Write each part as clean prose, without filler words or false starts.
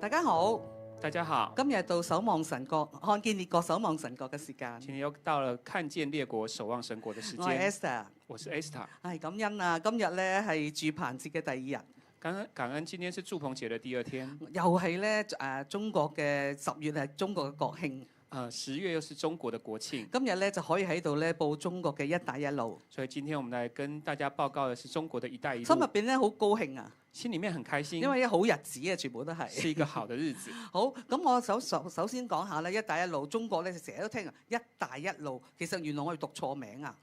大家好，大家好，今日到守望神國，看見列國守望神國嘅時間。今天又到了看見列國守望神國的時我係間。 Esther，我是 Esther。係感恩啊！今日咧係住棚節嘅第二日，感恩今天是祝棚節的第二天。又係咧中國嘅10月係中國嘅國慶。 10月又是中國的國慶，今日咧就可以喺度咧報中國嘅一帶一路，所以今天我們來跟大家報告的是中國的一帶一心入路。邊咧好高興啊，心裡面很開心，因為好日子啊，全部都係。是一個好的日子。好，咁我首先講下咧，一帶一路，中國咧成日都聽啊，一帶一路，其實原來我哋讀錯名啊。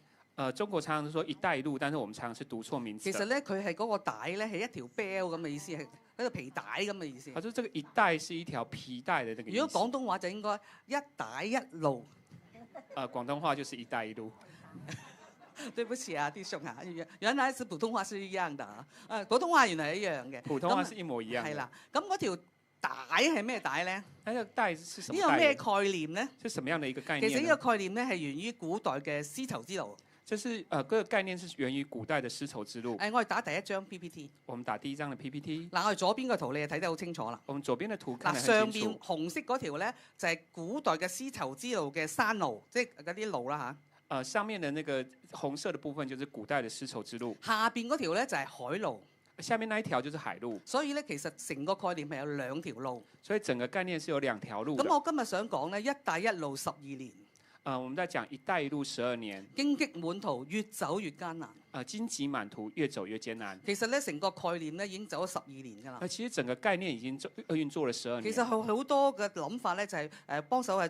中國常常說一帶一路，但是我們常常是讀錯名字。其實咧，佢係嗰個帶咧係一條 bell 咁嘅意思，係一個皮帶咁嘅意思。他說這個一帶是一條皮帶的那個意思。如果廣東話就應該一帶一路。廣東話就是一帶一路。對不起啊，弟兄啊，原來是普通話是一樣的啊。普通話原來係一樣嘅。普通話是一模一樣的。係啦，咁嗰條帶係咩帶咧？那個帶是什麼帶？呢個咩概念咧？是什麼樣的一個概念？其實呢個概念咧係源於古代嘅絲綢之路。就是嗰個概念是源於古代的絲綢之路。我哋打第一張 PPT。我們打第一張的 PPT。嗱，我哋左邊個圖你就睇得好清楚啦。我們左邊的圖看得上很清楚。邊紅色嗰條咧就係古代嘅絲綢之路嘅山路，即係嗰啲路啦嚇。上面的那個紅色的部分就是古代的絲綢之路。下邊嗰條咧就係海路。下面那一條就是海路。所以咧，其實成個概念係有兩條路。所以整個概念是有兩條路。咁我今日想講咧，一帶一路12年。我們在講一帶一路12年。荊棘滿途，越走越艱難。荊棘滿途，越走越艱難。其實咧，成個概念咧已經走咗12年㗎啦。其實整個概念已經運作了12年。其實好多嘅諗法咧，就係幫手興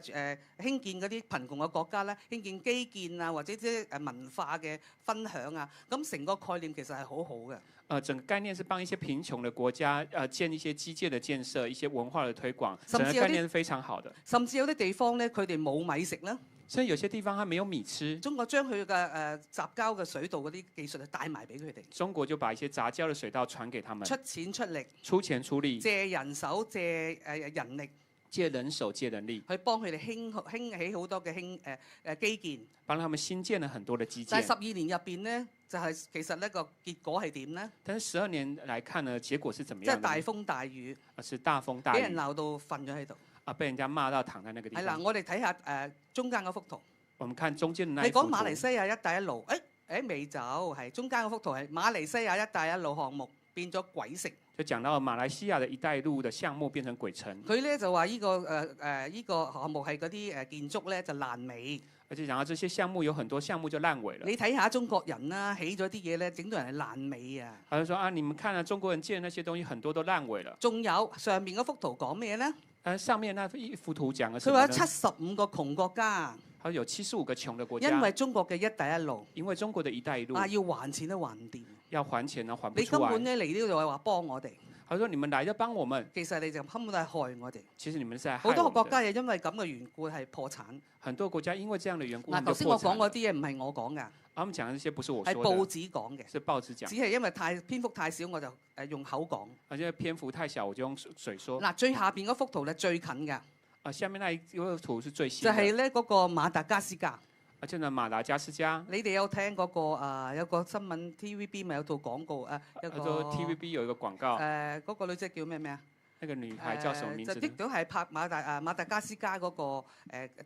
建嗰啲貧窮嘅國家咧，興建基建啊，或者啲文化嘅分享啊。咁成個概念其實係好好嘅。整個概念是幫一些貧窮的國家建一些基建的建設，一些文化的推廣。整個概念是非常好的。甚至有啲地方咧，佢哋冇米食啦。所以有些地方它沒有米吃。中國將佢嘅雜交嘅水稻嗰啲技術帶埋俾佢哋。中國就把一些雜交嘅水稻傳給他們。出錢出力。出錢出力。借人手借人力。借人手借人力。去幫佢哋興起好多嘅基建。幫他們新建了很多的基建。但係12年入邊呢，就係其實呢個結果係點呢？但是12年來看呢，結果是怎麼樣？即係大風大雨。是大風大雨。俾人鬧到瞓咗喺度。被人家罵到躺在那個地方。係啦，我哋睇下中間嗰幅圖。我們看中間的那一幅圖。你講馬來西亞一帶一路，未走，係中間嗰幅圖係馬來西亞一帶一路項目變咗鬼城。就講到馬來西亞的一帶一路的項目變成鬼城。佢咧就話呢個項目係嗰啲建築咧就爛尾。而且講到這些項目有很多項目就爛尾了。你睇下中國人啦，起咗啲嘢咧，整到人係爛尾啊！佢就說你們看啊，中國人建的那些東西很多都爛尾了。仲有上面嗰幅圖講咩咧？上面那一幅圖講嘅，佢話有75個窮國家。佢有75個窮的國家。因為中國嘅一帶一路。因為中國的一帶一路。要還錢都還唔掂。要還錢啊，還不出來。你根本咧嚟呢度係話幫我哋。佢說：你們來就幫我們。其實你就根本都係害我哋。其實你們是在害好多個國家又因為咁嘅緣故係破產。很多國家因為這樣的緣故。頭先我講嗰啲嘢唔係我講㗎。我們講的這些不是我說的。係報紙講嘅。是報紙講。只係因為篇幅太少，我就用口講。而且篇幅太小，我就用嘴說。嗱，最下邊嗰幅圖咧最近㗎。下面那一個圖是最新。就係咧嗰個馬達加斯加。而且呢，馬達加斯加。你哋有聽嗰個有個新聞 TVB 咪有套廣告一個。TVB 有一個廣告。嗰個女仔叫咩啊？那個女孩叫什麼名字？就亦都係拍馬達加斯加嗰個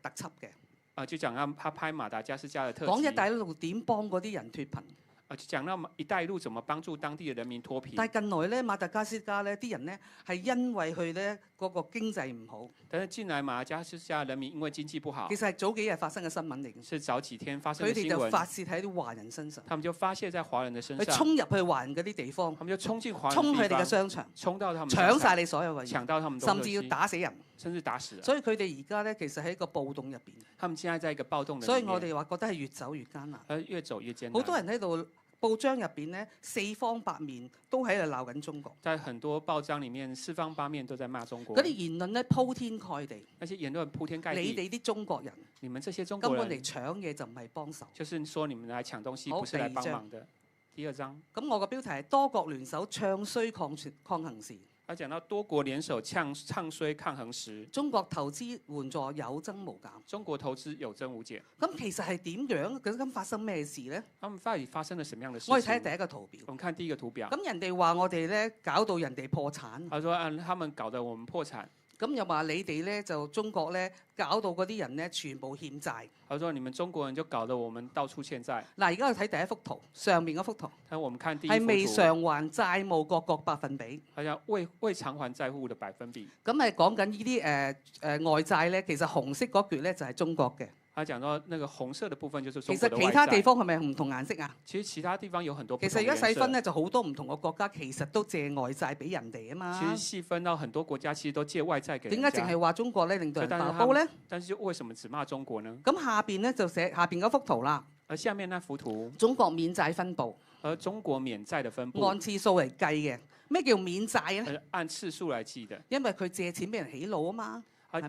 特輯嘅。就講到他拍馬達加斯加的特輯。講一帶一路點幫嗰啲人脫貧。就講到一帶一路怎麼幫助當地嘅人民脫貧。但係近來咧，馬達加斯加咧啲人咧係因為佢咧嗰個經濟唔好。但是近來馬達加斯加人民因為經濟不好。其實係早幾日發生嘅新聞嚟嘅。是早幾天發生嘅新聞。佢哋就發泄喺啲華人身上。他們就發泄在華人的身上。佢衝入去華人嗰啲地方。他們就衝進華人。衝去你嘅商場。衝到他們。搶晒你所有嘅嘢。搶到他們。甚至要打死人。甚至打死人。所以佢哋而家咧其實喺一個暴動入邊。他們現在在一個暴動。所以我哋話覺得係越走越艱難。越走越艱難。好多人喺度。報章入邊咧，四方八面都喺度鬧緊中國。在很多報章裡面，四方八面都在罵中國。嗰啲言論咧鋪天蓋地。那些言論鋪天蓋地。你哋啲中國人，你們這些中國人根本嚟搶嘢就唔係幫手。就是說你們來搶東西，不是來幫忙的。第二章。咁我個標題係多國聯手唱衰抗衡時。他講到多國聯手唱衰抗衡時，中國投資援助有增無減。中國投資有增無減。咁其實係點樣？咁發生咩事咧？他們到底發生了什麼樣的事情？我哋睇下第一個圖表。我們看第一個圖表。咁人哋話我哋咧搞到人哋破產。他說啊，他們搞得我們破產。咁又話你哋咧就中國咧搞到嗰啲人咧全部欠債。他說你們中國人就搞得我們到處欠債。嗱，而家我睇第一幅圖，上面嗰幅圖。睇我們看第一幅圖。係未償還債務各個百分比。好像未償還債務的百分比。咁係講緊呢啲外債咧，其實紅色嗰橛咧就係中國嘅。他講到那個紅色的部分就是中其國的外債。實其他地方係咪唔同顏色啊？其實其他地方有很多不其同的顏色。實而家細分咧就好多唔同嘅國家其實都借外債俾人哋啊嘛。其實細分到很多國家其實都借外債給人家。點解淨係話中國咧令到人爆煲咧？但是為什麼只罵中國呢？咁下邊咧就寫下邊嗰幅圖啦。而下面那幅圖，中國免債分佈。而中國免債的分佈。按次數嚟計嘅。咩叫免債咧？按次數來計的。因為佢借錢俾人起路啊嘛。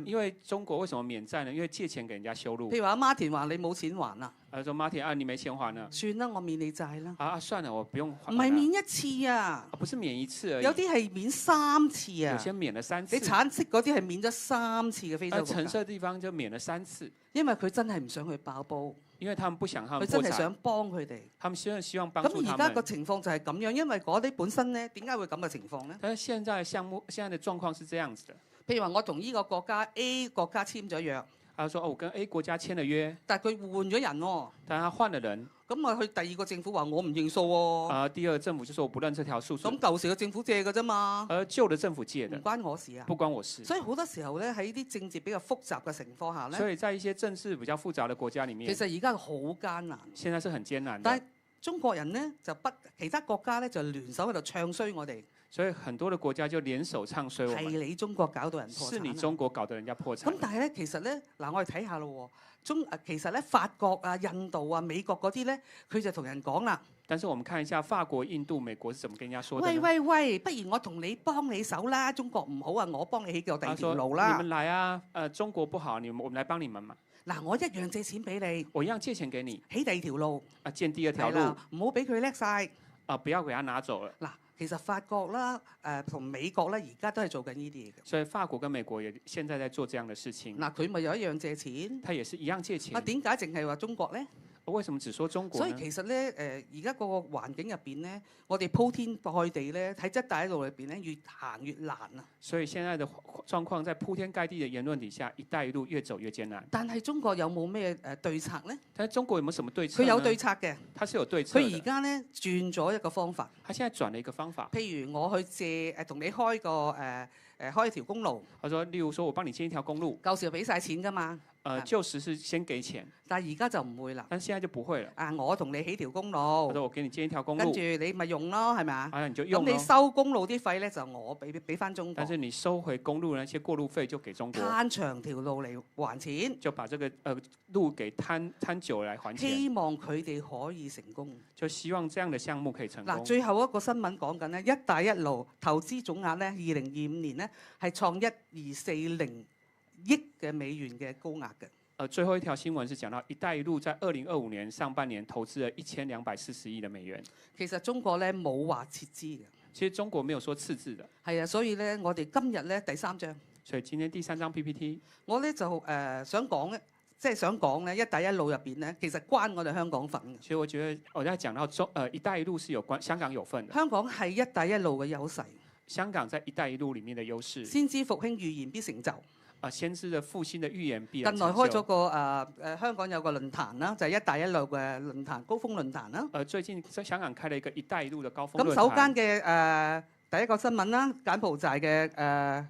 因為中國為什麼免債呢？因為借錢給人家修路。譬如話馬田話你冇錢還啦。佢說馬田啊，你沒錢還啦。算啦，我免你債啦。啊，算了，我不用還。唔係免一次啊。不是免一次而已。有啲係免3次啊。有些免了3次。你橙色嗰啲係免咗3次嘅非洲國家。橙色地方就免了3次。因為佢真係唔想去爆煲。因為他們不想他們破產。佢真係想幫佢哋。他們希望幫助他們。咁而家個情況就係咁樣，因為嗰啲本身咧點解會咁嘅情況咧？但係現在項目現在嘅狀況是這樣子的。譬如話，我同呢個國家 A 國家簽咗約，他說：我跟 A 國家簽了約，但係佢換咗人喎。但係他換了人，咁我去第二個政府話我唔認數喎。第二個政府就說我不認這條數。咁舊時嘅政府借嘅啫嘛。而舊的政府借的，唔關我事啊。不關我事。所以好多時候咧喺啲政治比較複雜嘅情況下咧，所以在一些政治比較複雜嘅國家裡面，其實而家好艱難。現在是很艱難的。但係中國人呢，就不，其他國家咧就聯手喺度唱衰我哋。所以很多的國家就聯手唱衰我們。係你中國搞到人破產。是你中國搞到人家破產。咁但係咧，其實咧，嗱我哋睇下咯喎，其實咧法國啊、印度啊、美國嗰啲咧，佢就同人講啦。但是我們看一下法國、印度、美國是怎麼跟人家說的呢？喂喂喂，不如我同你幫你手啦，中國唔好啊，我幫你起個第二條路啦。你們來啊，中國不好，我們來幫你們嘛。嗱，我一樣借錢俾你。我一樣借錢給你。起第二條路。建第二條路。唔好俾佢叻晒。不要給他拿走了。嗱。其實法國啦，同美國咧，而家都係做緊呢啲嘢嘅。所以法國跟美國也現在在做這樣的事情。嗱，佢咪有一樣借錢？他也是一樣借錢。啊，點解淨係話中國咧？為什麼只說中國呢？所以其實咧，而家個環境入邊咧，我哋鋪天蓋地咧，喺一帶一路入邊咧，越行越難啊！所以現在的狀況，在鋪天蓋地的言論底下，一帶一路越走越艱難。但係中國有冇咩對策咧？但係中國有冇什麼對策？佢有對策嘅。他是有對策。佢而家咧轉咗一個方法。他現在轉了一個方法。譬如我去借同你開個開一條公路。他說，例如說我幫你建一條公路。舊時俾晒錢㗎嘛。舊時是先給錢。但係而家就唔會啦。但現在就不會了。啊，我同你起條公路。他說我給你建一條公路。跟住你咪用咯，係咪啊？啊，你就用。咁你收公路啲費咧，就我俾翻中國。但是你收回公路那些過路費就給中國。攤長條路嚟還錢。就把這個路給攤久來還錢。希望佢哋可以成功。就希望這樣的項目可以成功。嗱，最後一個新聞講緊咧，一帶一路投資總額咧，2025年咧係創1240億嘅美元嘅高額嘅。最後一條新聞是講到一帶一路在2025年上半年投資了1240億的美元。其實中國咧冇話撤資嘅。其實中國沒有說撤資的。係啊，所以咧我哋今日咧第3章。所以今天第3張 PPT，我咧就想講咧，即係想講咧，一帶一路入邊咧，其實關我哋香港份嘅。所以我覺得我在講到一帶一路是有關香港有份嘅。香港係一帶一路嘅優勢。香港在一帶一路裡面嘅優勢。先知復興預言必成就。先知嘅復興嘅預言必然成就。近來開咗個香港有個論壇啦，就係一帶一路嘅論壇，高峰論壇啦。最近在香港開了一個一帶一路嘅高峰論壇。咁首間嘅第一個新聞啦，柬埔寨嘅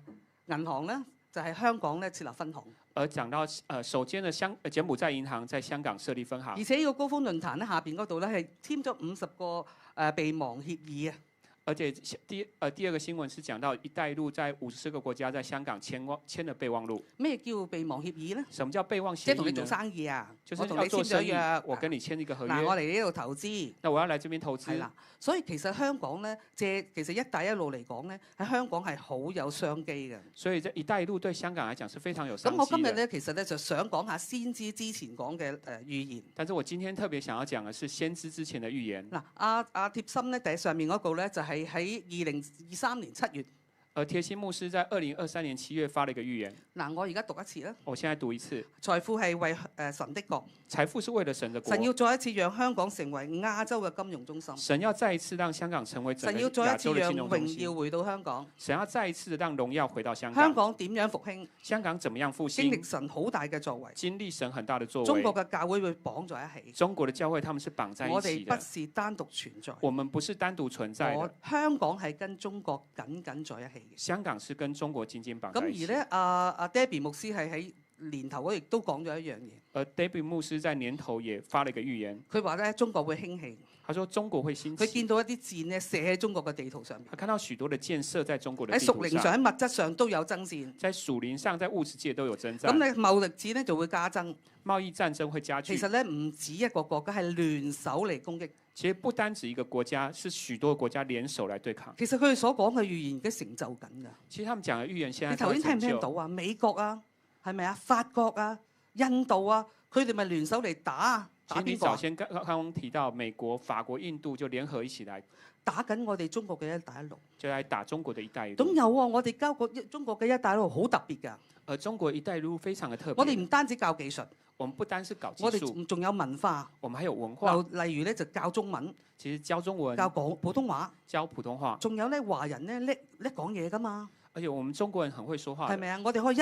銀行咧就係香港咧設立分行。而講到首間嘅柬埔寨銀行在香港設立分行。而且呢個高峰論壇咧下邊嗰度咧係簽咗50個備忘協議啊。而且第二個新聞是講到一帶一路在50個國家在香港簽了備忘錄。咩叫備忘協議咧？什麼叫備忘協議？即係同你做生意啊！就是要做生意，我跟你簽一個合約。嗱，我嚟呢度投資。那我要嚟這邊投資。係啦，所以其實香港咧，其實一帶一路嚟講咧，喺香港係好有商機嘅。所以這一帶一路對香港嚟講是非常有商機。咁我今日咧，其實咧就想講下先知之前講嘅預言。但是我今天特別想要講嘅是先知之前嘅預言。嗱，阿貼心咧，第上面嗰個咧就係喺2023年7月。而貼心牧師在2023年7月發了一個預言。嗱，我而家讀一次啦。我現在讀一次。財富係為神的國。財富是為了神的國。神要再一次讓香港成為亞洲嘅金融中心。神要再一次讓香港成為整個亞洲的金融中心。神要再一次讓榮耀回到香港。神要再一次讓榮耀回到香港。香港點樣復興？香港怎麼樣復興？經歷神好大嘅作為。經歷神很大的作為。中國嘅教會會綁在一起。中國的教會他們是綁在一起的。我哋不是單獨存在。我們不是單獨存在的。香港係跟中國緊緊在一起嘅。香港是跟中國緊緊綁在一起。咁而咧，阿 Debbie 牧師係喺年頭嗰亦都講咗一樣嘢。Debbie 牧師在年頭也發了一個預言。佢話咧，中國會興起。他說中國會興起。佢見到一啲箭咧射喺中國嘅地圖上面。他看到許多的箭射在中國的地圖上。喺屬靈上、喺物質上都有爭戰。在屬靈上、在物質界都有爭戰。咁你貿易戰咧就會加增。貿易戰爭會加劇。其實咧唔止一個國家係聯手嚟攻擊。其實不單止一個國家，是許多國家聯手來對抗。其實佢哋所講嘅預言已經成就緊㗎。其實他們講嘅預言現在你頭先聽唔聽到啊？美國啊，係咪啊？法國啊、印度啊，佢哋咪聯手嚟打啊？其實你早先剛剛提到美國、法國、印度就聯合一起來打緊我哋中國嘅一帶一路，就係打中國嘅一帶一路。咁有啊，我哋交過中國嘅一帶一路好特別㗎。而中國一帶一路非常嘅特別。我哋唔單止教技術，我們不單是搞技術，我哋仲有文化。我們還有文化。例如咧就教中文，其實教中文、教講普通話、教普通話。仲有咧華人咧叻講嘢㗎嘛。而且我們中國人很會說話。係咪啊？我哋可以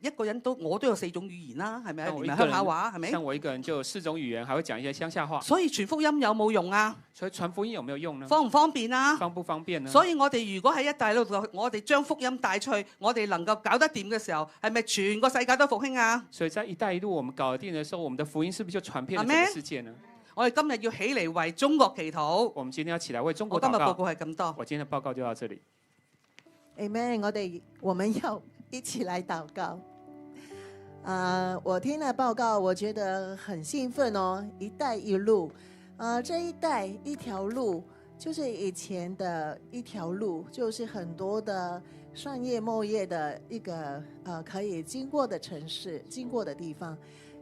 一個人我都有4種語言啦，係咪啊？連埋鄉下話係咪？像我一個人就有4種語言，還會講一些鄉下話。所以傳福音有冇用啊？所以傳福音有沒有用呢？方唔方便啊？方不方便呢？所以我哋如果喺一帶一路度，我哋將福音帶出去，我哋能夠搞得掂嘅時候，係咪全個世界都復興啊？所以在一帶一路我們搞得定嘅時候，我們的福音是不是就傳遍了整個世界呢？我哋今日要起嚟為中國祈禱。我們今天要起來為中國禱告。我今日報告係咁多。我今天的報告就到這裡。Amen，我們要一起來禱告。我聽了報告，我覺得很興奮哦。一帶一路，這一帶一條路，就是以前的一條路，就是很多的商業貿易的一個可以經過的城市，經過的地方，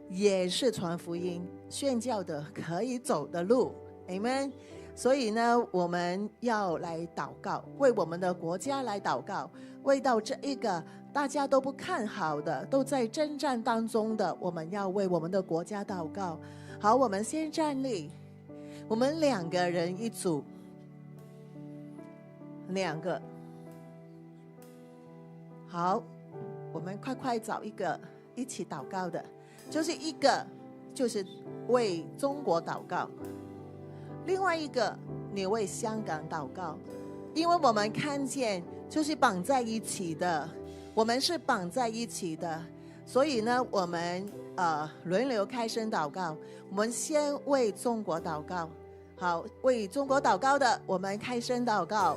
也是傳福音、宣教的可以走的路。Amen。所以呢，我們要來禱告，為我們的國家來禱告，為到這一個大家都不看好的，都在征戰當中的，我們要為我們的國家禱告。好，我們先站立，我們2個人一組，2個。好，我們快找一個一起禱告的，就是一個就是為中國禱告。另外一個，你為香港禱告，因為我們看見就是綁在一起的，我們是綁在一起的，所以呢，我們輪流開聲禱告。我們先為中國禱告，好，為中國禱告的，我們開聲禱告。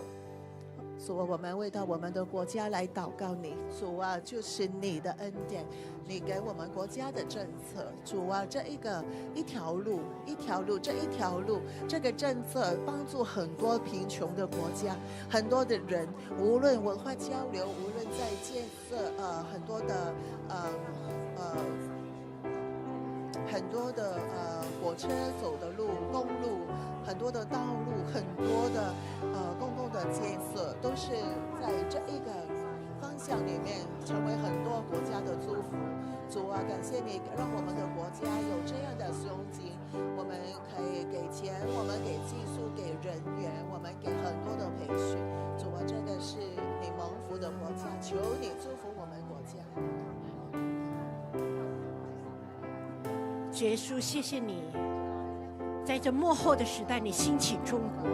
主啊，我們為到我們的國家來禱告你，主啊，就是你的恩典，你給我們國家的政策，主啊，這一條路，這一條路，這個政策幫助很多貧窮的國家，很多的人，無論文化交流，無論在建設很多的火車走的路、公路，很多的道路，很多的公共的建設，都是在這一個方向裡面成為很多國家的祝福。主啊，感謝你讓我們的國家有這樣的胸襟，我們可以給錢，我們給技術，給人員，我們給很多的培訓。主啊，這個是你蒙福的國家，求你祝福我們國家。主耶穌，謝謝你，在這末後的時代，你興起中國，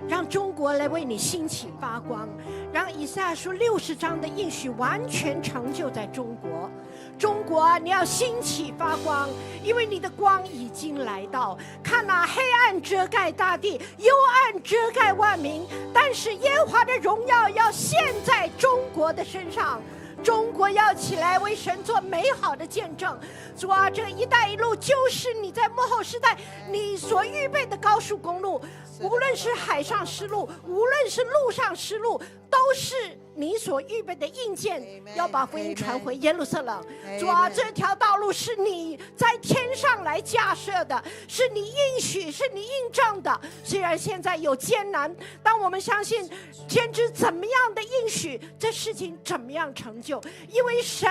讓中國來為你興起發光，讓以賽亞書60章的應許完全成就在中國。中國，你要興起發光，因為你的光已經來到。看哪，黑暗遮蓋大地，幽暗遮蓋萬民，但是耶和華的榮耀要現在中國的身上。中國要起來為神做美好的見證。主啊，這個一帶一路就是你在末後時代你所預備的高速公路，無論是海上絲路，無論是陸上絲路，都是你所预备的印件，要把福音传回耶路撒冷。主啊，这条道路是你在天上来架设的，是你应许，是你印证的。虽然现在有艰难，但我们相信先知怎么样的应许，这事情怎么样成就。因为神，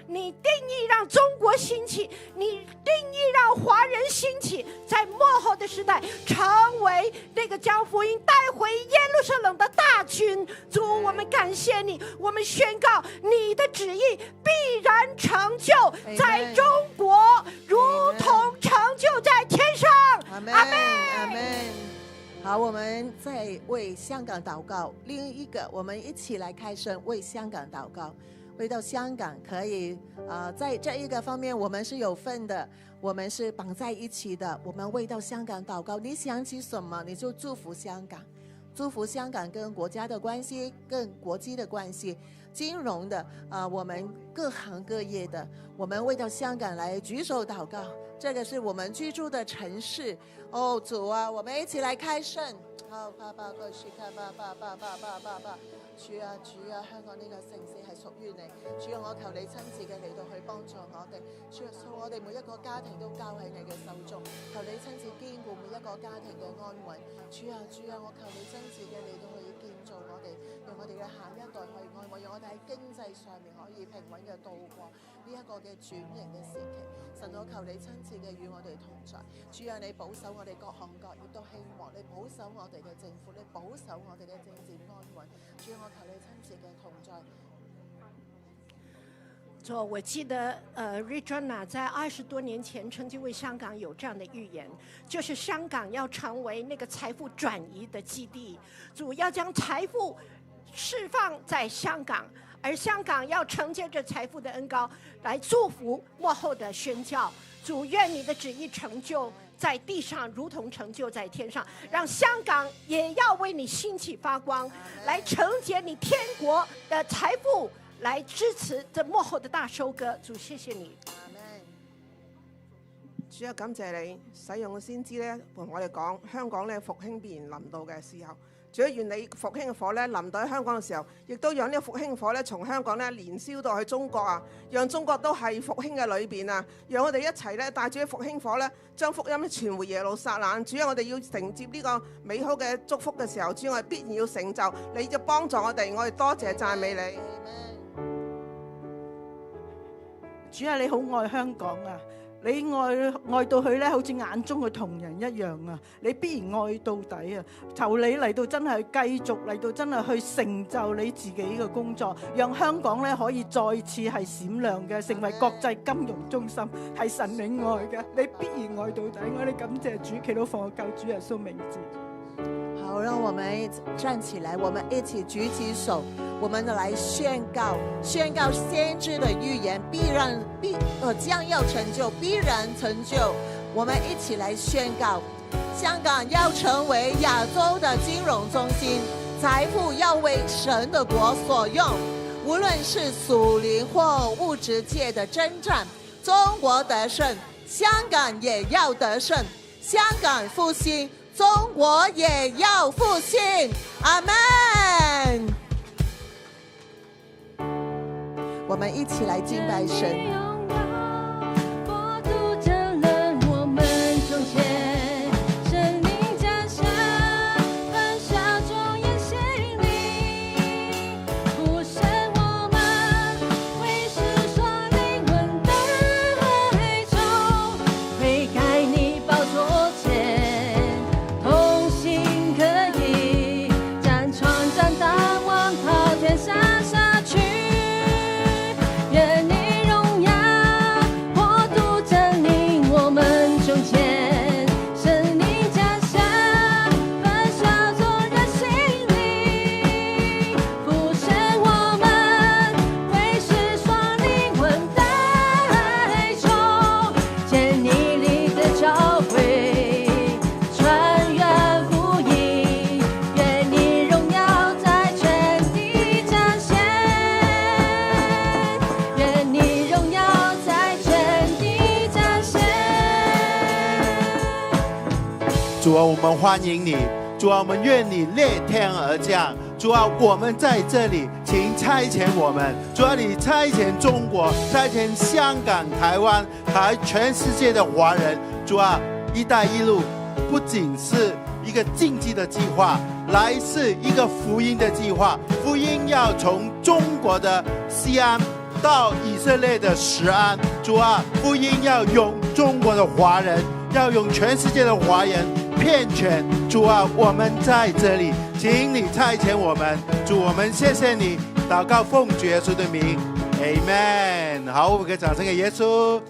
你定义让中国兴起，你定义让华人兴起，在末后的时代成为那个将福音带回耶路撒冷的大军。主，我们感谢你，我们宣告你的旨意必然成就在中国，如同成就在天上。阿们，阿们。好，我们再为香港祷告。另一个，我们一起来开声为香港祷告。为到香港可以在这一个方面我们是有份的，我们是绑在一起的。我们为到香港祷告，你想起什么你就祝福香港，祝福香港跟国家的关系，跟国际的关系，金融的我们各行各业的，我们为到香港来举手祷告。这个是我们居住的城市。主啊，我们一起来开圣。好，主啊，香港呢個城市係屬於你。主啊，我求你親自嘅嚟到去幫助我哋。主啊，我哋每一個家庭都交喺你嘅手中。求你親自堅固每一個家庭嘅安穩。主啊，我求你親自嘅嚟到去建造我哋，讓我哋嘅下一代可以安穩，讓我哋喺經濟上面可以平穩嘅度過呢一個嘅轉型嘅時期。神，我求你親自嘅與我哋同在。主啊，你保守我哋各行各業都興旺，你保守我哋嘅政府，你保守我哋嘅政治安穩。主啊，我求你親自嘅同在。我記得Regina 在20多年前曾經為香港有這樣的預言，就是香港要成為那個財富轉移的基地，主要將財富釋放在香港，而香港要承接着財富的恩膏來祝福末後的宣教。主，願你的旨意成就在地上，如同成就在天上，讓香港也要為你興起發光，來承接你天國的財富，來支持這末後的大收割。主，謝謝你。主啊，感謝你使用先知咧，同我哋講香港咧復興必然臨到嘅時候。主啊，願你復興嘅火咧臨到喺香港嘅時候，亦都讓呢個復興火咧從香港咧連燒到去中國啊，讓中國都係復興嘅裏邊啊，讓我哋一齊咧帶住啲復興火咧，將福音傳回耶路撒冷。主啊，我哋要承接呢個美好嘅祝福嘅時候，主啊，我哋必然要成就，你就幫助我哋，我哋多謝讚美你。主啊，你好愛香港啊！你愛到佢咧，好似眼中嘅瞳人一樣啊！你必然愛到底啊！求你嚟到真係繼續嚟到真係去成就你自己嘅工作，讓香港咧可以再次係閃亮嘅，成為國際金融中心，係神你愛嘅，你必然愛到底。我哋感謝主，祈禱奉救主耶穌名字。好，讓我們站起來，我們一起舉起手，我們來宣告先知的預言將要成就，必然成就。我們一起來宣告，香港要成為亞洲的金融中心，財富要為神的國所用。無論是屬靈或物質界的征戰，中國得勝，香港也要得勝。香港復興，中國也要復興。阿們。我們一起來敬拜神。主啊，我們歡迎你。主啊，我们愿你裂天而降。主啊，我们在这里，请差遣我们。主啊，你差遣中国，差遣香港、台湾，还全世界的华人。主啊，一带一路不仅是一个经济的计划，来是一个福音的计划。福音要从中国的西安到以色列的石安。主啊，福音要用中国的华人，要用全世界的华人遍全。主啊，我们在这里，请你差遣我们。主，我们谢谢你，祷告奉主耶稣的名 ，Amen。好，我们给掌声给耶稣。